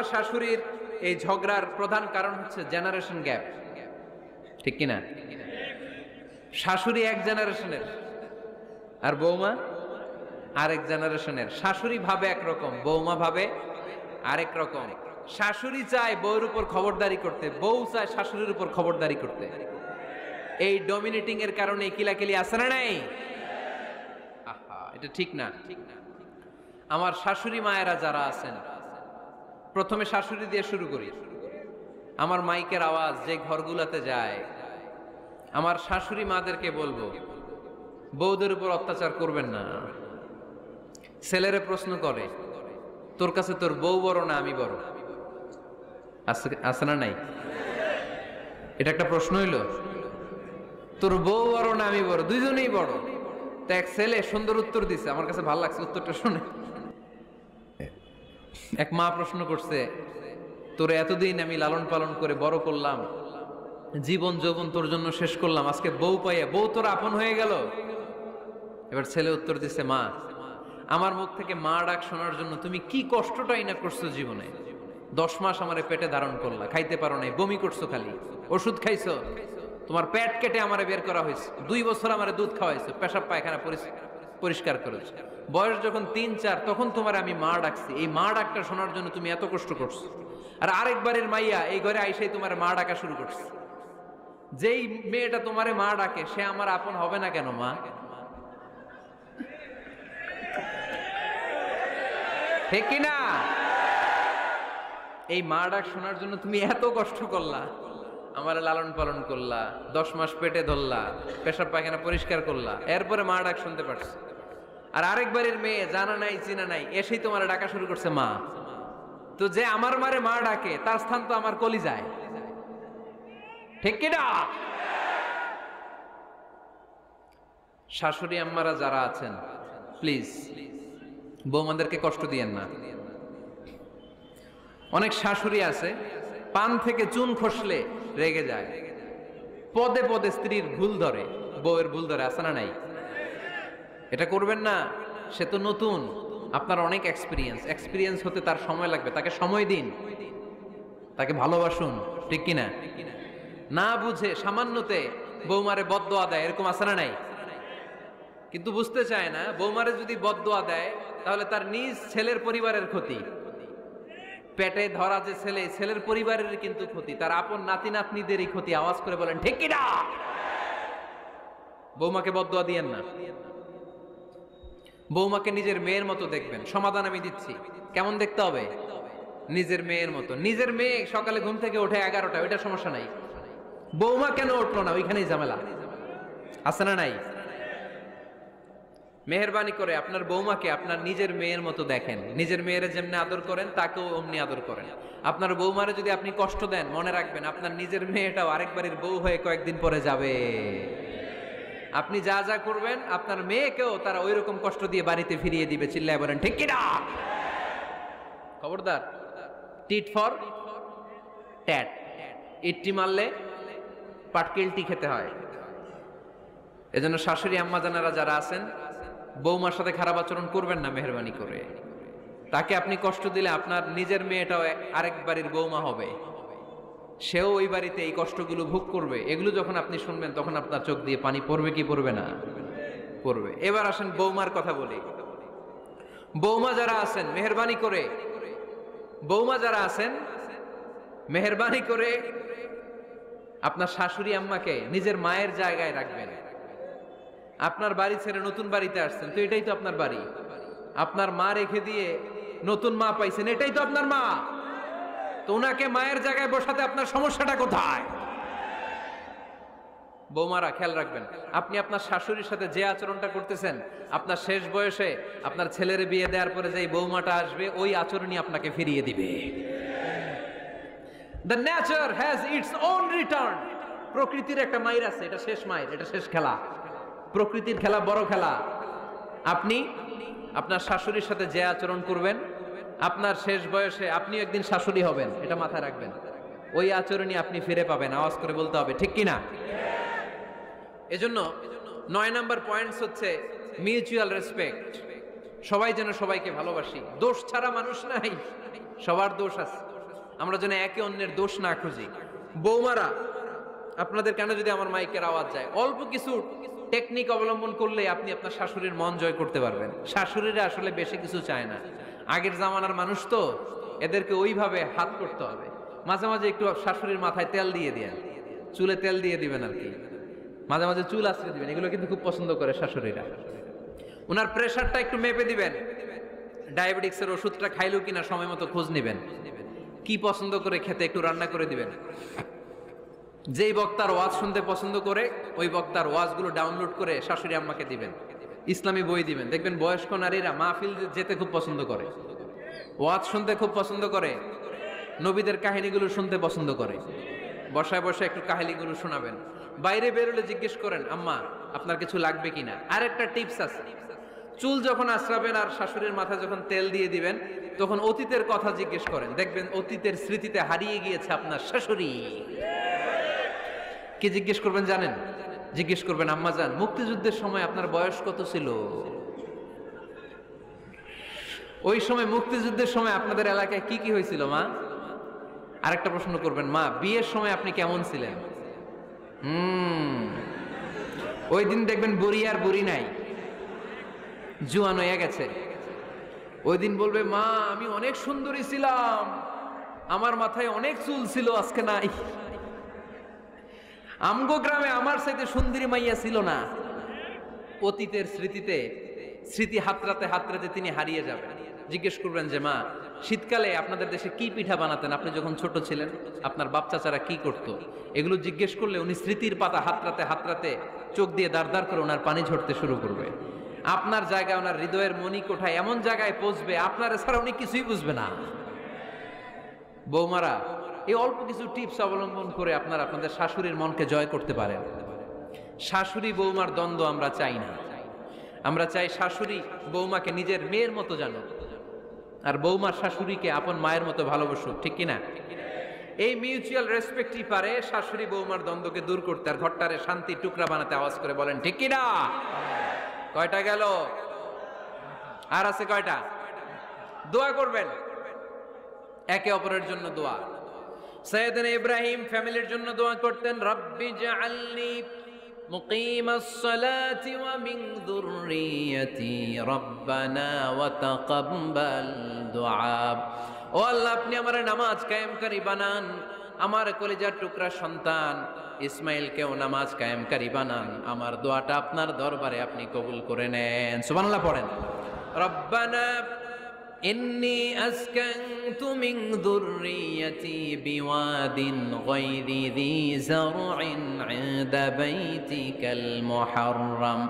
আর শাশুড়ির এই ঝগড়ার প্রধান কারণ হচ্ছে জেনারেশন গ্যাপ, ঠিক কিনা? শাশুড়ি এক জেনারেশনের আর বৌমা আরেক জেনারেশনের। শাশুড়ি ভাবে একরকম, বৌমা ভাবে আরেক রকম। শাশুড়ি চায় বউর উপর খবরদারি করতে, বউ চায় শাশুড়ির উপর খবরদারি করতে। এই ডমিনেটিং এর কারণে কিলাকিলি আছে না নাই? আহা, এটা ঠিক না। আমার শাশুড়ি মায়েরা যারা আছেন, প্রথমে শাশুড়ি দিয়ে শুরু করি। আমার মাইকের আওয়াজ যে ঘরগুলোতে যায়, আমার শাশুড়ি মাদেরকে বলবো, বউদের উপর অত্যাচার করবেন না। ছেলেরে প্রশ্ন করে, তোর কাছে তোর বউ বড় না আমি বড়? আছে না নাই? এটা একটা প্রশ্ন হইল। তোর বউ বড় না আমি বড়? দুইজনেই বড়। তো এক ছেলে সুন্দর উত্তর দিছে, আমার কাছে ভালো লাগছে উত্তরটা শুনে। এক মা প্রশ্ন করছে, তোর এতদিন আমি লালন পালন করে বড় করলাম, জীবন যৌবন তোর জন্য শেষ করলাম, আজকে বউ পাইয়া বউ তোর আপন হয়ে গেল? এবার ছেলে উত্তর দিছে, মা, আমার মুখ থেকে মা ডাক শোনার জন্য তুমি কি কষ্টটাই না করছো জীবনে। 10 মাস আমারে পেটে ধারণ করলা, খাইতে পারো নাই, বমি করছো, খালি ওষুধ খাইছো, তোমার পেট কেটে আমারে বের করা হয়েছে, 2 বছর আমারে দুধ খাওয়াইছো, পেশাব পায়খানা পরিষ্কার করেছো। বয়স যখন 3-4 তখন তোমার আমি মা ডাকছি, এই মা ডাকটা শোনার জন্য তুমি এত কষ্ট করছো। আর আরেকবারের মাইয়া এই ঘরে আইসাই তোমার মা ডাকা শুরু করছে। যেই মেয়েটা তোমারে মা ডাকে সে আমার আপন হবে না কেন মা? ঠিক কিনা? এই মা ডাক শোনার জন্য তুমি এত কষ্ট করলা, আমার লালন পালন করলা, 10 মাস পেটে ধরলা, পেশাব পায়খানা পরিষ্কার করলা, এরপরে মা ডাক শুনতে পারছো। আর আরেকবারের মেয়ে জানা নাই চিনা নাই এসেই তোমার ডাকা শুরু করছে মা। তো যে আমার মারে মা ডাকে তার স্থান তো আমার কলিজায়, ঠিক কিনা? শাশুড়ি আম্মারা যারা আছেন, প্লিজ বৌমাদেরকে কষ্ট দিয়েন না। অনেক শাশুড়ি আছে পান থেকে চুন খসলে রেগে যায়, পদে পদে স্ত্রীর ভুল ধরে, বউয়ের ভুল ধরে, আছে না নাই? এটা করবেন না। সে তো নতুন, আপনার অনেক এক্সপিরিয়েন্স হতে তার সময় লাগবে, তাকে সময় দিন, তাকে ভালোবাসুন, ঠিক কিনা? না বুঝে সামান্যতে বৌমারে বদদোয়া দেয়, এরকম আছে না নাই? কিন্তু বুঝতে চায় না, বৌমারে যদি বদদোয়া দেয় তাহলে তার নিজ ছেলের পরিবারের ক্ষতি। পেটে ধরা যে ছেলে, ছেলের পরিবারের কিন্তু ক্ষতি, তার আপন নাতি নাতনিদেরই ক্ষতি। আওয়াজ করে বলেন ঠিক কিনা? বৌমাকে বদদোয়া দিয়েন না। বৌমাকে নিজের মেয়ের মতো দেখবেন। সমাধান আমি দিচ্ছি। কেমন দেখতে হবে? নিজের মেয়ের মতো। নিজের মেয়ে সকালে ঘুম থেকে ওঠে 11টা, ওইটা সমস্যা নাই। বৌমা কেন উঠলো না, ওইখানেই ঝামেলা, আছে না নাই? মেহেরবানি করে আপনার বৌমাকে আপনার নিজের মেয়ের মতো দেখেন। নিজের মেয়েরে যেমনি আদর করেন তাকেও অমনি আদর করেন। আপনার বৌমারে যদি আপনি কষ্ট দেন, মনে রাখবেন আপনার নিজের মেয়েটাও আরেকবারের বউ হয়ে কয়েকদিন পরে যাবে। আপনি যা যা করবেন আপনার মেয়েকেও তারা ওই রকম কষ্ট দিয়ে বাড়িতে ফিরিয়ে দিবে। চিল্লায় বলেন ঠিক কিনা? খবরদার, টিট ফর ট্যাট। ইট্টি মারলে পাটকেলটি খেতে হয়। এজন্য শাশুড়ি আম্মা জানারা যারা আছেন, বৌমার সাথে খারাপ আচরণ করবেন না মেহেরবানি করে। তাকে আপনি কষ্ট দিলে আপনার নিজের মেয়েটাও আরেক বাড়ির বৌমা হবে, সেও ওই বাড়িতে এই কষ্টগুলো ভোগ করবে। এগুলো যখন আপনি শুনবেন তখন আপনার চোখ দিয়ে পানি পড়বে কি পড়বে না? পড়বে। এবার আসেন বৌমার কথা বলি। বৌমা যারা আছেন মেহেরবানি করে, বৌমা যারা আছেন মেহেরবানি করে আপনার শাশুড়ি আম্মাকে নিজের মায়ের জায়গায় রাখবেন। আপনার বাড়ি ছেড়ে নতুন বাড়িতে আসছেন, তো এটাই তো আপনার বাড়ি। আপনার মা রেখে দিয়ে নতুন মা পাইছেন, এটাই তো আপনার মা। তো ওনাকে মায়ের জায়গায় বসাতে আপনার সমস্যাটা কোথায়? বৌমারা খেয়াল রাখবেন, আপনি আপনার শাশুড়ির সাথে যে আচরণটা করতেছেন, আপনার শেষ বয়সে আপনার ছেলের বিয়ে দেওয়ার পরে যে বৌমাটা আসবে ওই আচরণই আপনাকে ফিরিয়ে দিবে। The nature has its own return. প্রকৃতির একটা মাইর আছে, এটা শেষ মাইর, এটা শেষ খেলা। প্রকৃতির খেলা বড় খেলা। আপনি আপনার শাশুড়ির সাথে যে আচরণ করবেন, আপনার শেষ বয়সে আপনি একদিন শাশুড়ি হবেন, এটা মাথায় রাখবেন। ওই আচরণই আপনি ফিরে পাবেন। আওয়াজ করে বলতে হবে ঠিক কিনা? এজন্য 9 নাম্বার পয়েন্টস হচ্ছে মিউচুয়াল রেসপেক্ট। সবাই যেন সবাইকে ভালোবাসি। দোষ ছাড়া মানুষ নাই, সবার দোষ আছে। আমরা যেন একে অন্যের দোষ না খুঁজি। বৌমারা, আপনাদের কেন যদি আমার মাইকের আওয়াজ যায়, অল্প কিছু টেকনিক অবলম্বন করলে আপনি আপনার শাশুড়ির মন জয় করতে পারবেন। শাশুড়িরা আসলে বেশি কিছু চায় না, আগের জামানার মানুষ তো, এদেরকে ওইভাবে হাত করতে হবে। মাঝে মাঝে একটু শাশুড়ির মাথায় তেল দিয়ে দেন, চুলে তেল দিয়ে দিবেন আর কি, মাঝে মাঝে চুল আশ্রয় দিবেন, এগুলো কিন্তু খুব পছন্দ করে শাশুড়িরা। ওনার প্রেশারটা একটু মেপে দিবেন, ডায়াবেটিক্সের ওষুধটা খাইলো কিনা সময় মতো খোঁজ নিবেন, কি পছন্দ করে খেতে একটু রান্না করে দিবেন। যেই বক্তার ওয়াজ শুনতে পছন্দ করে ওই বক্তার ওয়াজগুলো ডাউনলোড করে শাশুড়ি আম্মাকে দিবেন, ইসলামী বই দিবেন। দেখবেন বয়স্ক নারীরা মাহফিল যেতে খুব পছন্দ করে, ওয়াজ শুনতে খুব পছন্দ করে, নবীদের কাহিনীগুলো শুনতে পছন্দ করে। বসায় বসায় একটু কাহিনীগুলো শোনাবেন। বাইরে বেরোলে জিজ্ঞেস করেন, আম্মা আপনার কিছু লাগবে কিনা। আর একটা টিপস আছে, চুল যখন আশ্রাবেন আর শাশুড়ির মাথায় যখন তেল দিয়ে দিবেন, তখন অতীতের কথা জিজ্ঞেস করেন, দেখবেন অতীতের স্মৃতিতে হারিয়ে গিয়েছে আপনার শাশুড়ি। কি জিজ্ঞেস করবেন জানেন? জিজ্ঞেস করবেন, আম্মা জান, মুক্তিযুদ্ধের সময় আপনার বয়স কত ছিল? ওই সময় মুক্তিযুদ্ধের সময় আপনাদের এলাকায় কি কি হয়েছিল মা? আরেকটা প্রশ্ন করবেন, মা বিয়ের সময় আপনি কেমন ছিলেন? ওই দিন দেখবেন বুড়ি আর বুড়ি নাই, জুয়ান হয়ে গেছে। ওই দিন বলবে, মা আমি অনেক সুন্দরী ছিলাম, আমার মাথায় অনেক চুল ছিল, আজকে নাই। আমগো গ্রামে আমার সাথে সুন্দরী মাইয়া ছিল না। অতীতের স্মৃতিতে, স্মৃতি হাতরাতে হাতরাতে তিনি হারিয়ে যাবেন। জিজ্ঞেস করবেন যে, মা শীতকালে আপনাদের দেশে কি পিঠা বানাতেন আপনি যখন ছোট ছিলেন, আপনার বাপ চাচারা কি করতো? এগুলো জিজ্ঞেস করলে উনি স্মৃতির পাতা হাতরাতে হাতরাতে চোখ দিয়ে দাঁড় দাঁড় করে ওনার পানি ঝরতে শুরু করবে। আপনার জায়গায়, ওনার হৃদয়ের মনি কোঠায় এমন জায়গায় পৌঁছবে, আপনার ছাড়া উনি কিছুই বুঝবে না। বৌমারা, এই অল্প কিছু টিপস অবলম্বন করে আপনারা আপনাদের শাশুড়ির মনকে জয় করতে পারেন। শাশুড়ি বৌমার দ্বন্দ্ব আমরা চাই না। আমরা চাই শাশুড়ি বৌমাকে নিজের মেয়ের মতো জানো, আর বৌমার শাশুড়িকে আপন মায়ের মতো ভালোবাসুক, ঠিক কিনা? এই মিউচুয়াল রেসপেক্টই পারে শাশুড়ি বৌমার দ্বন্দ্বকে দূর করতে, আর ঘরটারে শান্তি টুকরা বানাতে। আওয়াজ করে বলেন ঠিক কিনা? কয়টা গেল? আর আছে কয়টা? দোয়া করবেন একে অপরের জন্য। দোয়া, সাইয়েদনা ইব্রাহিম ফ্যামিলির জন্য দোয়া করতেন, রব্বি জাআলনি মুকিমাস সালাতি ওয়া মিন যুররিয়াতি রব্বানা ওয়া তাকাব্বাল দুআ। ও আল্লাহ, আপনি আমার নামাজ কায়েমকারী বানান, আমার কলিজার টুকরা সন্তান ইসমাইলকেও নামাজ কায়েমকারী বানান, আমার দোয়াটা আপনার দরবারে আপনি কবুল করে নেন। সুবহানাল্লাহ পড়েন। রব্বানা ইন্নী আসকানতু মিন যুররিয়াতি বিওয়াদিন গায়রি যী যারইন ইনদা বাইতিকাল মুহাররাম।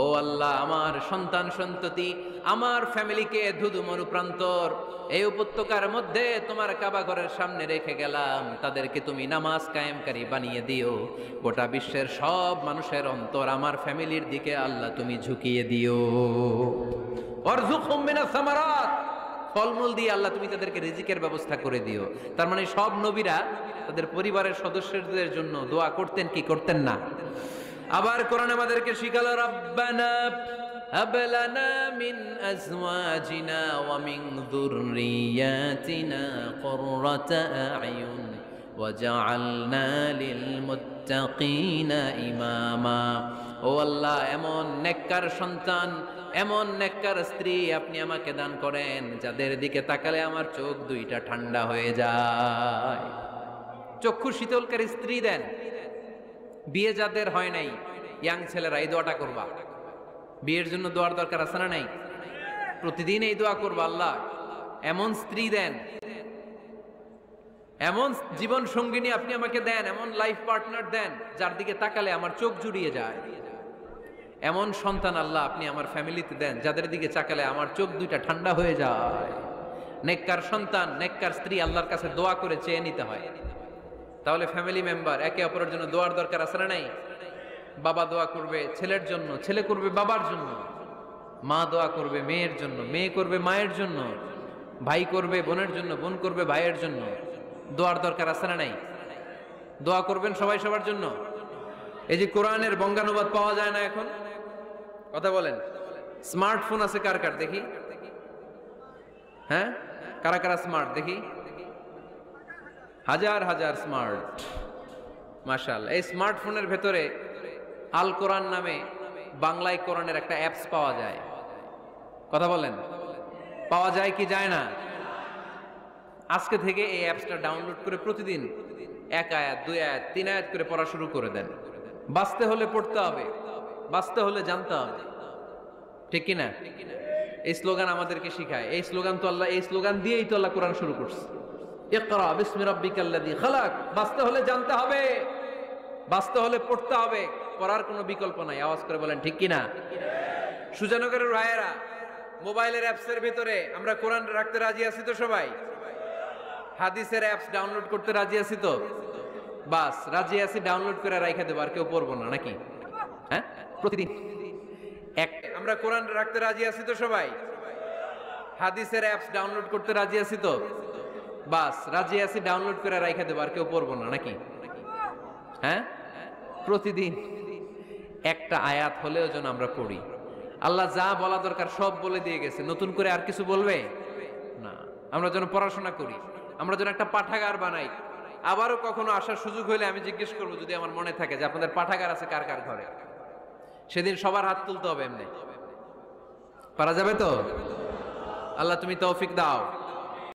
ও আল্লাহ, আমার সন্তান সন্ততি, আমার ফ্যামিলিকে ধুধু মরুপ্রান্তর এই উপত্যকার মধ্যে তোমার কাবা ঘরের সামনে রেখে গেলাম, তাদেরকে তুমি নামাজ কায়েমকারী বানিয়ে দিও। গোটা বিশ্বের সব মানুষের অন্তর আমার ফ্যামিলির দিকে আল্লাহ তুমি ঝুঁকিয়ে দিও। ওয়ারযুকহুম মিনাস সামারাত, ফলমূল দিয়ে আল্লাহ তুমি তাদেরকে রিজিকের ব্যবস্থা করে দিও। তার মানে সব নবীরা তাদের পরিবারের সদস্যদের জন্য দোয়া করতেন কি করতেন না? আবার কোরআন আমাদেরকে শিখালো, রব্বানা হাব লানা মিন আজওয়াজিনা ওয়া মিন যুররিয়াতিনা কুররাতা আ'য়ুন ওয়াজআলনা লিল মুত্তাকিনা ইমামা। ও আল্লাহ, এমন নেককার সন্তান, এমন নেককার স্ত্রী আপনি আমাকে দান করেন যাদের দিকে তাকালে আমার চোখ দুইটা ঠান্ডা হয়ে যায়। চক্ষু শীতলকারী স্ত্রী দেন। বিয়ে যাদের হয় নাই, ইয়াং ছেলেরা এই দোয়াটা করবা। বিয়ের জন্য দোয়ার দরকার আছে না নাই? প্রতিদিন এই দোয়া করবা, আল্লাহ এমন স্ত্রী দেন, এমন জীবন সঙ্গিনী আপনি আমাকে দেন, এমন লাইফ পার্টনার দেন যার দিকে তাকালে আমার চোখ জুড়িয়ে যায়। এমন সন্তান আল্লাহ আপনি আমার ফ্যামিলিতে দেন যাদের দিকে তাকালে আমার চোখ দুইটা ঠান্ডা হয়ে যায়। নেককার সন্তান, নেককার স্ত্রী আল্লাহর কাছে দোয়া করে চেয়ে নিতে হয়। তাহলে ফ্যামিলি মেম্বার একে অপরের জন্য দোয়ার দরকার আছে না নাই? বাবা দোয়া করবে ছেলের জন্য, ছেলে করবে বাবার জন্য, মা দোয়া করবে মেয়ের জন্য, মেয়ে করবে মায়ের জন্য, ভাই করবে বোনের জন্য, বোন করবে ভাইয়ের জন্য। দোয়ার দরকার আছে না নাই? দোয়া করবেন সবাই সবার জন্য। এই যে কোরআনের বঙ্গানুবাদ পাওয়া যায় না এখন, কথা বলেন। স্মার্টফোন আছে কার কার দেখি? হ্যাঁ, কারা কারা স্মার্ট দেখি? হাজার হাজার স্মার্ট, মাশাআল্লাহ। এই স্মার্টফোনের ভেতরে আল কোরআন নামে বাংলায় কোরআনের একটা অ্যাপস পাওয়া যায়। কথা বলেন, পাওয়া যায় কি যায় না? আজকে থেকে এই অ্যাপসটা ডাউনলোড করে প্রতিদিন 1 আয়াত 2 আয়াত 3 আয়াত করে পড়া শুরু করে দেন। বাঁচতে হলে পড়তে হবে, বাঁচতে হলে জানতে হবে, ঠিক কিনা? এই স্লোগান আমাদেরকে শিখায়। এই স্লোগান তো আল্লাহ, এই স্লোগান দিয়েই তো আল্লাহ কোরআন শুরু করছে, ইকরা বিসমি রাব্বিকাল্লাযী খালাক। বাঁচতে হলে জানতে হবে, বাঁচতে হলে পড়তে হবে, পড়ার কোনো বিকল্প নাই। আওয়াজ করে বলেন ঠিক কিনা? সুজানগরের রায়েরা, মোবাইলের অ্যাপসের ভিতরে আমরা কোরআন রাখতে রাজি আছি তো সবাই? হাদিসের অ্যাপস ডাউনলোড করতে রাজি আছি তো? বাস রাজি আছি, ডাউনলোড করে রাইখা দেবো, আর কেউ পড়বো না নাকি? হ্যাঁ, প্রতিদিন আমরা কোরআন রাখতে রাজি আছি তো সবাই? হাদিসের অ্যাপস ডাউনলোড করতে রাজি আছি তো? বাস রাজি আছি, ডাউনলোড করে রাইখা দেবো, আর কেউ পড়বো না নাকি? হ্যাঁ, প্রতিদিন একটা আয়াত হলেও যেন আমরা পড়ি। আল্লাহ যা বলা দরকার সব বলে দিয়ে গেছে, নতুন করে আর কিছু বলবে না। আমরা যেন পড়াশোনা করি, আমরা যেন একটা পাঠাগার বানাই। আবারও কখনো আসার সুযোগ হলে আমি জিজ্ঞেস করবো, যদি আমার মনে থাকে, যে আপনাদের পাঠাগার আছে কার কার ঘরে? সেদিন সবার হাত তুলতে হবে। এমনি পারা যাবে তো? আল্লাহ তুমি তৌফিক দাও।